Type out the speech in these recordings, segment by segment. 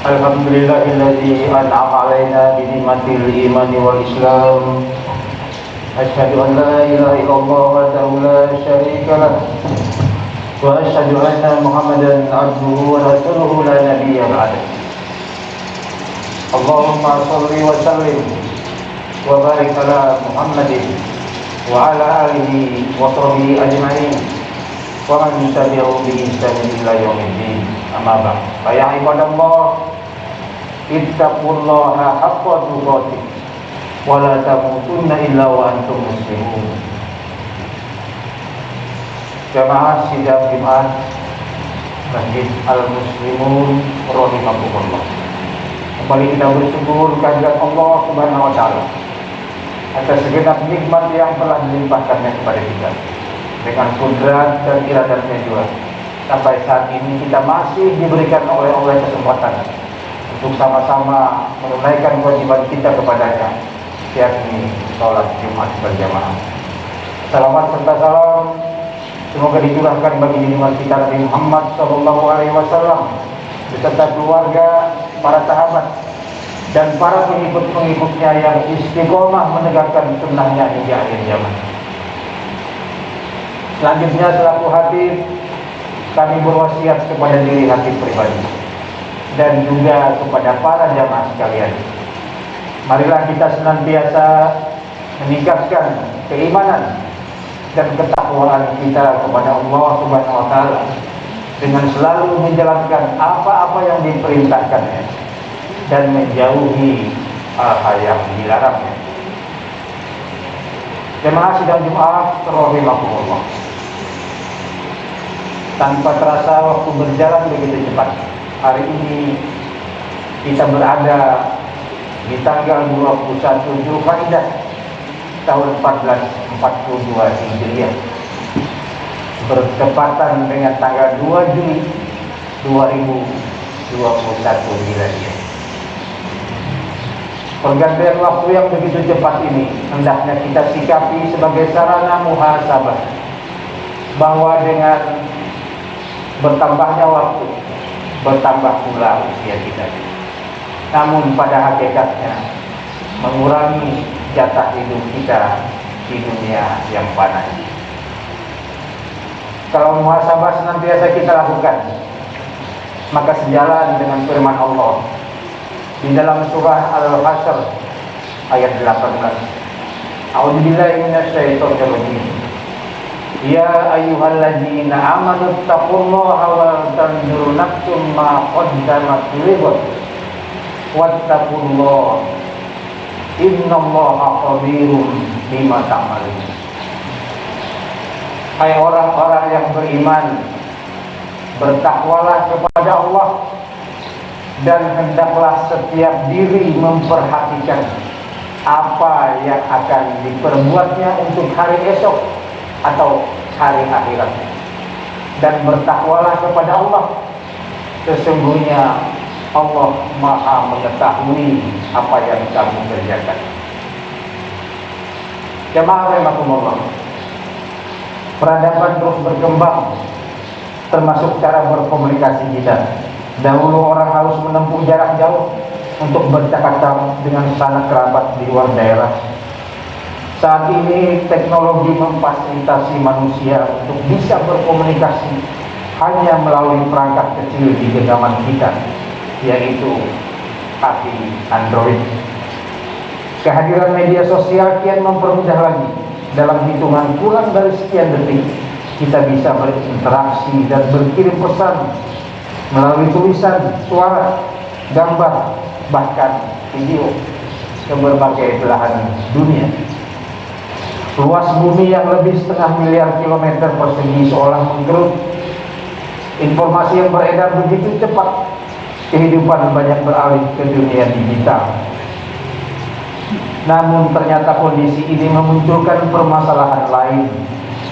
Alhamdulillahilladzi an'ama 'alaina bi ni'matil iman wal islam. Asyhadu an la ilaha illallah wahdahu la syarika lah. Wa asyhadu anna Muhammadan 'abduhu wa rasuluhu la nabiyya ba'dahu. Allahumma shalli wa sallim wa barik ala Muhammadin wa ala alihi wa sahbihi ajma'in. Wa man tabi'ahum bi ihsanin ila yaumiddin. Amma ba'd. Ya ibadallah, ittaqullaha haqqa tuqatih wa la tamutunna illa wa antum muslimun. Jamaah sidang Jumat Masjid Al-Muslimun rahimakumullah. Kembali kita bersyukur kehadirat Allah Subhanahu wa taala atas segenap nikmat yang telah dilimpahkannya kepada kita. Dengan kudrat dan iradatnya juga, sampai saat ini kita masih diberikan oleh Allah kesempatan untuk sama-sama menunaikan kewajiban kita kepadanya, yakni sholat Jumat berjamaah. Salawat serta salam semoga dicurahkan bagi junjungan kita Nabi Muhammad SAW beserta keluarga, para sahabat, dan para pengikut-pengikutnya yang istiqomah menegakkan sunnahnya hingga akhir zaman. Selanjutnya selaku hatib, kami berwasiat kepada diri hatib pribadi dan juga kepada para jamaah sekalian. Marilah kita senantiasa meningkatkan keimanan dan ketakwaan kita kepada Allah Subhanahu wa taala dengan selalu menjalankan apa-apa yang diperintahkannya dan menjauhi hal-hal yang dilarangnya. Jemaah sidang Jumat rahimakumullah. Tanpa terasa waktu berjalan begitu cepat. Hari ini kita berada di tanggal 21 Zulqa'dah tahun 1442 Hijriah, bertepatan dengan tanggal 2 Juli 2021 Miladiah. Pergantian waktu yang begitu cepat ini hendaknya kita sikapi sebagai sarana muhasabah, bahwa dengan bertambahnya waktu, bertambah pula usia kita. Namun pada hakikatnya mengurangi jatah hidup kita di dunia yang fana. Kalau muhasabah senantiasa kita lakukan, maka sejalan dengan firman Allah di dalam surah Al-Hasr ayat 18. A'udzubillahi minasyaitonir rajim. Ya ayyuhalladzina amanu taqullaha wa tanzur nafsum ma qaddamat lighad wattaqullaha innallaha khabirum bima ta'malun. Hai orang-orang yang beriman, bertakwalah kepada Allah dan hendaklah setiap diri memperhatikan apa yang akan diperbuatnya untuk hari esok atau hari akhirat, dan bertakwalah kepada Allah, sesungguhnya Allah Maha mengetahui apa yang kamu kerjakan. Jemaah rahimakumullah, peradaban terus berkembang, termasuk cara berkomunikasi kita. Dahulu orang harus menempuh jarak jauh untuk bercakap dengan sanak kerabat di luar daerah. Saat ini teknologi memfasilitasi manusia untuk bisa berkomunikasi hanya melalui perangkat kecil di genggaman kita, yaitu HP Android. Kehadiran media sosial kian mempermudah lagi. Dalam hitungan kurang dari sekian detik, kita bisa berinteraksi dan berkirim pesan melalui tulisan, suara, gambar, bahkan video ke berbagai belahan dunia. Luas bumi yang lebih 0,5 miliar kilometer persegi seolah menggerut. Informasi yang beredar begitu cepat, kehidupan banyak beralih ke dunia digital. Namun ternyata kondisi ini memunculkan permasalahan lain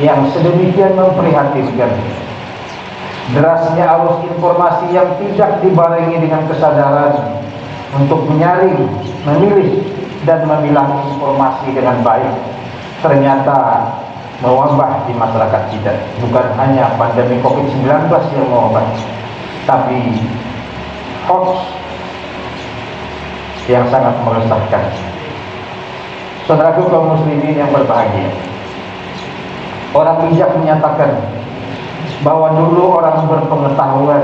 yang sedemikian memprihatinkan. Derasnya arus informasi yang tidak dibarengi dengan kesadaran untuk menyaring, memilih, dan memilah informasi dengan baik ternyata mewabah di masyarakat kita. Bukan hanya pandemi COVID-19 yang mewabah, tapi hoax yang sangat meresahkan. Saudaraku kaum muslimin yang berbahagia, orang bijak menyatakan bahwa dulu orang berpengetahuan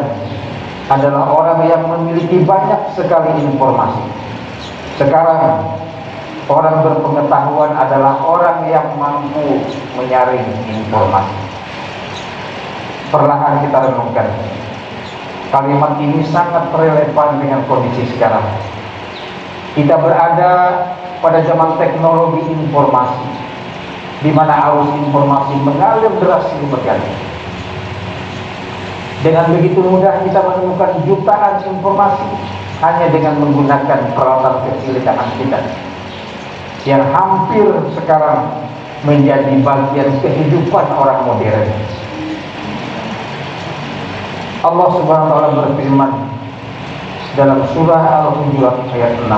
adalah orang yang memiliki banyak sekali informasi. Sekarang orang berpengetahuan adalah orang yang mampu menyaring informasi. Perlahan kita renungkan, kalimat ini sangat relevan dengan kondisi sekarang. Kita berada pada zaman teknologi informasi, di mana arus informasi mengalir deras silih berganti. Dengan begitu mudah kita menemukan jutaan informasi hanya dengan menggunakan peralatan kecil di tangan kita, yang hampir sekarang menjadi bagian kehidupan orang modern. Allah Subhanahu wa taala berfirman dalam surah Al-Hujurat ayat 6.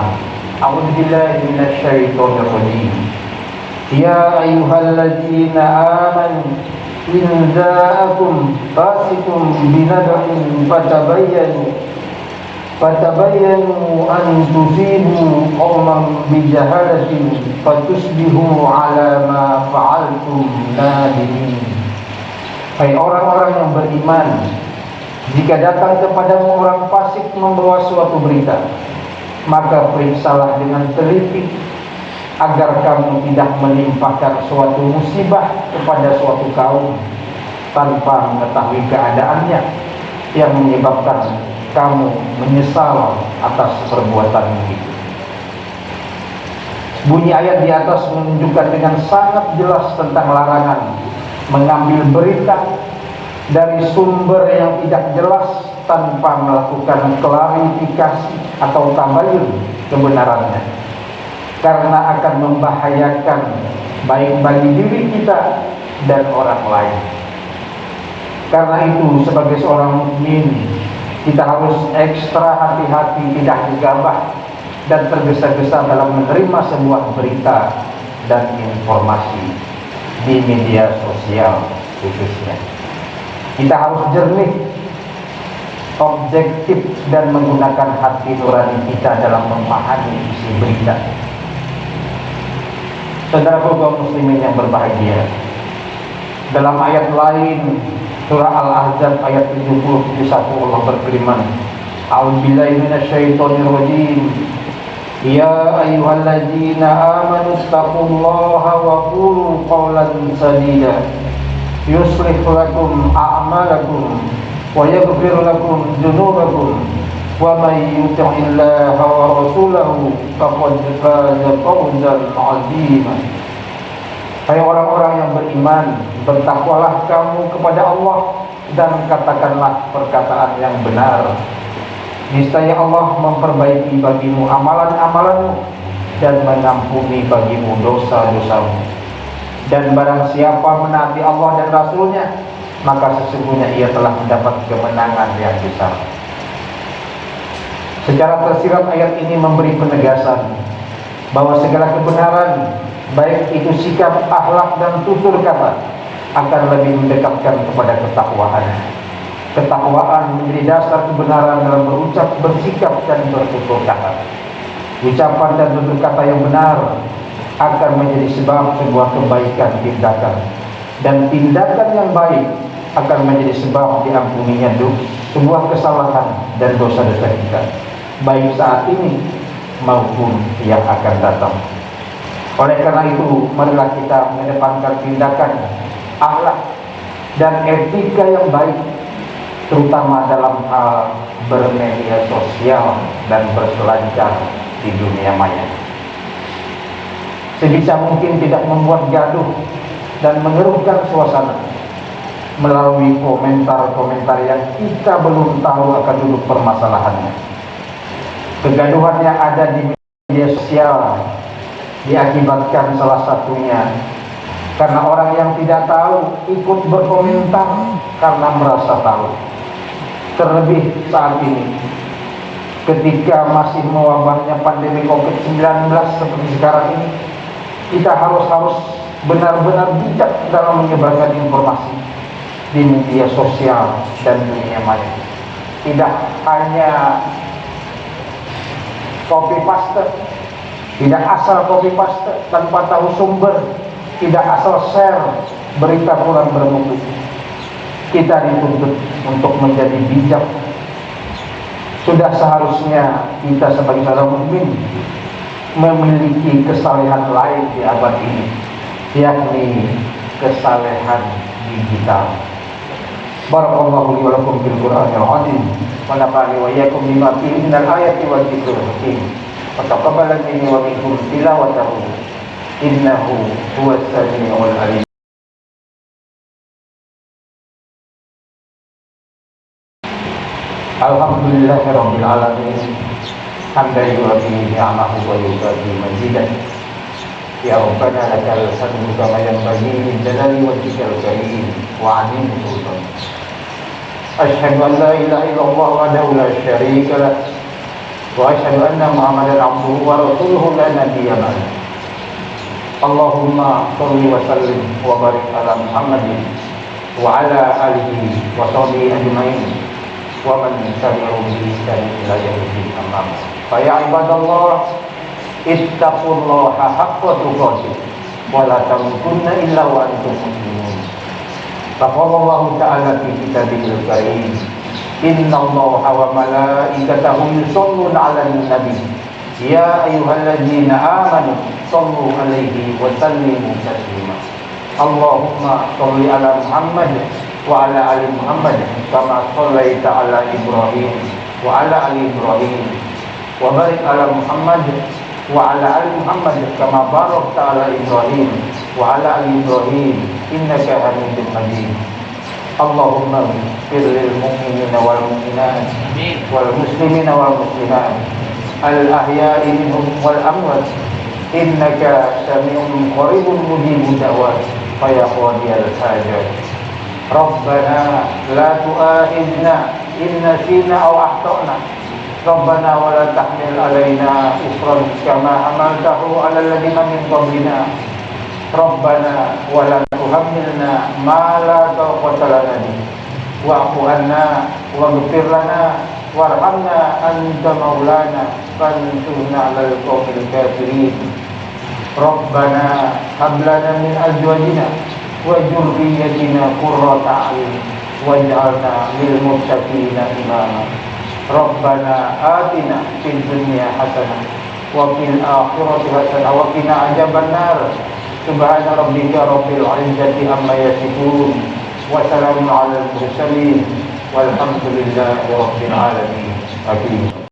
A'udzubillahi minasyaitonir rajim. Ya ayyuhalladzina amanu in ja'akum fasiqun binaba'in fatabayyanu an tusibu qauman bijahalatin fatusbihu ala ma fa'altum nadimin. Hai orang-orang yang beriman, jika datang kepadamu orang fasik membawa suatu berita, maka periksalah dengan teliti agar kamu tidak melimpahkan suatu musibah kepada suatu kaum tanpa mengetahui keadaannya, yang menyebabkan kamu menyesal atas perbuatanmu itu. Bunyi ayat di atas menunjukkan dengan sangat jelas tentang larangan mengambil berita dari sumber yang tidak jelas tanpa melakukan klarifikasi atau tabayun kebenarannya, karena akan membahayakan baik bagi diri kita dan orang lain. Karena itu sebagai seorang mukmin kita harus ekstra hati-hati, tidak gegabah dan tergesa-gesa dalam menerima sebuah berita dan informasi di media sosial khususnya. Kita harus jernih, objektif, dan menggunakan hati nurani kita dalam memahami isi berita. Saudaraku kaum muslimin yang berbahagia, dalam ayat lain surah Al-Ahzab ayat 71 Allah berfirman, A'udzubillahi minasyaitonir rajim. Ya ayyuhalladzina amanu taqullaha wa qulu qawlan sadida yuslih lakum a'malakum wa yaghfir lakum dzunubakum wa may yuti'illaha wa rasulahu faqad faza fawzan 'azima. Hai orang-orang yang beriman, bertakwalah kamu kepada Allah dan katakanlah perkataan yang benar. Niscaya Allah memperbaiki bagimu amalan-amalanmu dan mengampuni bagimu dosa-dosamu. Dan barang siapa menaati Allah dan Rasulnya, maka sesungguhnya ia telah mendapat kemenangan yang besar. Secara tersirat ayat ini memberi penegasan bahwa segala kebenaran, baik itu sikap, akhlak, dan tutur kata, akan lebih mendekatkan kepada ketakwaan. Ketakwaan menjadi dasar kebenaran dalam berucap, bersikap, dan bertutur kata. Ucapan dan tutur kata yang benar akan menjadi sebab sebuah kebaikan tindakan, dan tindakan yang baik akan menjadi sebab diampuninya sebuah kesalahan dan dosa-dosa kita, baik saat ini maupun yang akan datang. Oleh karena itu, marilah kita mengedepankan tindakan, akhlak, dan etika yang baik, terutama dalam hal bermedia sosial dan berselancar di dunia maya. Sebisa mungkin tidak membuat gaduh dan mengeruhkan suasana melalui komentar-komentar yang kita belum tahu akan duduk permasalahannya. Kegaduhan yang ada di media sosial diakibatkan salah satunya karena orang yang tidak tahu ikut berkomentar karena merasa tahu. Terlebih saat ini, ketika masih mewabahnya pandemi COVID-19 seperti sekarang ini, kita harus benar-benar bijak dalam menyebarkan informasi di media sosial dan dunia maya. Tidak hanya copy paste, tidak asal copy paste tanpa tahu sumber, tidak asal share berita kurang bermutu. Kita dituntut untuk menjadi bijak. Sudah seharusnya kita sebagai seorang mukmin memiliki kesalehan lain di abad ini, yakni kesalehan digital. Barakallahu li wa lakum bil Qur'anil azim wa nafa'ani wa iyyakum bima fihi minal ayati wa dzikril hakim. Wa taqabbal minni wa minkum tilawatahu innahu huwas samiul alim. Alhamdulillahirabbil alamin. Hamdan yuwafi ni'amahu wa yukafi mazidah. Ya Rabbana lakal hamdu kama yanbaghi li jalali wajhikal karim wa 'azimi sultanik. Asyhadu an la ilaha illallah wahdahu la syarika lah wa asyhadu anna Muhammadan 'abduhu wa rasuluhu la nabiyya ba'dahu. Allahumma shalli wa sallim wa barik ala Muhammadin wa ala alihi wa sahbihi ajmain wa man tabi'ahum bi ihsan ila yaumil qiyamah. Fa ya ibadallah, ittaqullaha haqqa tuqatih wa la tamutunna illa wa antum muslimun. Qala ta'ala fi kitabihil karim, innallaha wa malaikatahu yusholluna 'alan nabi ya ayyuhalladzina amanu shallu 'alaihi wa sallimu taslima. Allahumma shalli 'ala Muhammad wa 'ala ali Muhammad kama shallaita 'ala Ibrahim wa 'ala ali Ibrahim wa barik 'ala Muhammad wa 'ala ali Muhammad kama barakta 'ala Ibrahim wa 'ala ali Ibrahim innaka Hamidum Majid. Allahumma ighfir lil mu'minina wal mu'minat wal muslimina wal muslimat al ahya'i minhum wal amwat innaka sami'un qaribun mujibud da'wat fa ya qadiyal hajat. Rabbana la tu'akhidna in nasina aw akhtana. Rabbana wa la tahmil alaina isran kama hamaltahu 'alal ladzina min qablina. Rabbana wa la tuhammilna ma la taqata lana bihi wa'fu 'anna waghfir lana warhamna anta maulana fansurna 'alal qaumil kafirin. Rabbana hab lana min azwajina wa dzurriyyatina qurrata a'yun waj'alna lil muttaqina imama. Rabbana atina fid dunya hasanah wa fil akhirati hasanah wa qina adzabannar. Subhana rabbika rabbil izzati amma yasifun wa salamun 'alal mursalin walhamdulillahi rabbil alamin. Amin.